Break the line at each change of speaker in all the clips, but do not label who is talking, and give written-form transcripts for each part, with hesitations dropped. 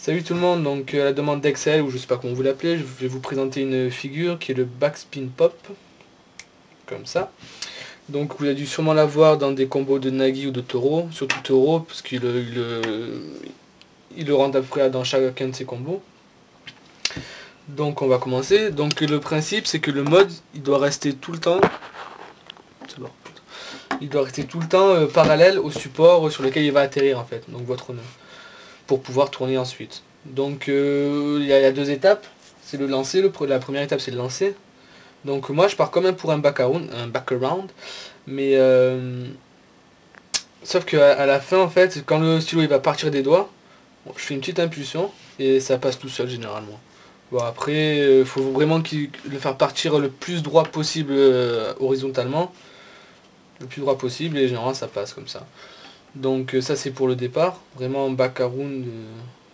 Salut tout le monde, donc à la demande d'Excel, ou je sais pas comment vous l'appelez, je vais vous présenter une figure qui est le backspin pop, comme ça. Donc vous avez dû sûrement la voir dans des combos de Nagi ou de Toro, surtout Toro, parce il le rend à peu près dans chacun de ses combos. Donc on va commencer. Donc le principe c'est que le mode, il doit rester tout le temps, parallèle au support sur lequel il va atterrir en fait, donc votre nœud, pour pouvoir tourner ensuite. Donc il y a deux étapes, c'est le lancer, la première étape c'est le lancer. Donc moi je pars quand même pour un back-around, mais sauf qu'à la fin en fait, quand le stylo il va partir des doigts, bon, je fais une petite impulsion et ça passe tout seul généralement. Bon après, il faut vraiment le faire partir le plus droit possible horizontalement, le plus droit possible, et généralement ça passe comme ça. Donc ça c'est pour le départ, vraiment back-around,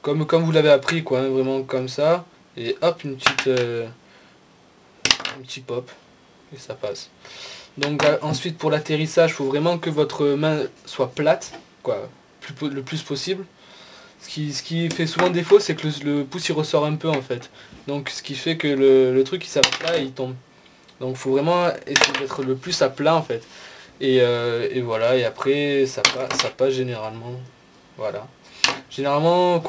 comme vous l'avez appris quoi, hein, vraiment comme ça, et hop un petit pop, et ça passe. Donc ensuite pour l'atterrissage, il faut vraiment que votre main soit plate, quoi, le plus possible. Ce qui fait souvent défaut, c'est que le pouce il ressort un peu en fait. Donc ce qui fait que le truc il s'arrête là et il tombe. Donc il faut vraiment essayer d'être le plus à plat en fait. Et voilà, et après ça passe généralement. Voilà. Généralement.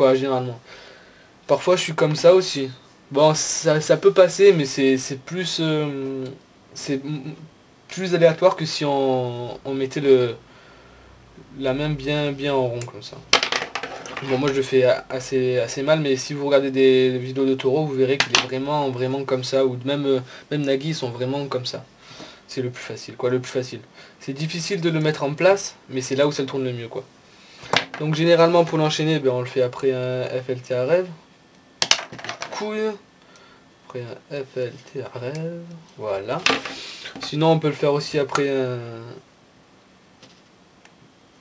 Parfois je suis comme ça aussi. Bon, ça peut passer, mais c'est plus... c'est plus aléatoire que si on mettait la main bien en rond comme ça. Bon, moi je le fais assez mal, mais si vous regardez des vidéos de Toro, vous verrez qu'il est vraiment comme ça, ou même Nagi ils sont vraiment comme ça. C'est le plus facile, quoi, le plus facile. C'est difficile de le mettre en place, mais c'est là où ça le tourne le mieux, quoi. Donc généralement pour l'enchaîner, ben, on le fait après un FLT à rêve. Couille. Après un FLT à rêve. Voilà. Sinon on peut le faire aussi après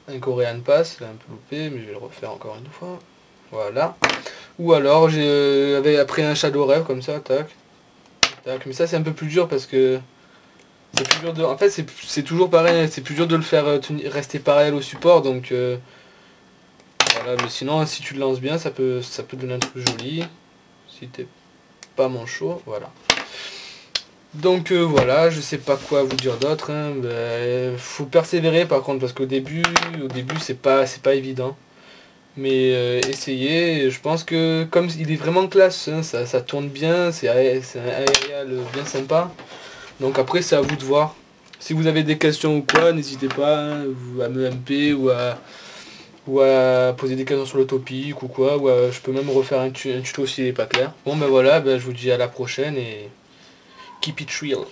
un Korean Pass, là un peu loupé, mais je vais le refaire encore une fois. Voilà. Ou alors après un Shadow Rêve comme ça, tac. Tac. Mais ça c'est un peu plus dur parce que c'est plus dur de. En fait c'est toujours pareil, c'est plus dur de le faire rester parallèle au support, donc voilà, mais sinon si tu le lances bien ça peut donner un truc joli. Si t'es pas manchot, voilà. Donc voilà, je sais pas quoi vous dire d'autre, hein. Faut persévérer par contre parce qu'au début c'est pas évident. Mais essayez, je pense que comme il est vraiment classe, hein, ça tourne bien, c'est un aérial bien sympa. Donc après c'est à vous de voir. Si vous avez des questions ou quoi, n'hésitez pas, hein, à me MP ou à poser des questions sur le topic ou quoi, ou je peux même refaire un tuto s'il n'est pas clair. Bon ben voilà, je vous dis à la prochaine et keep it real.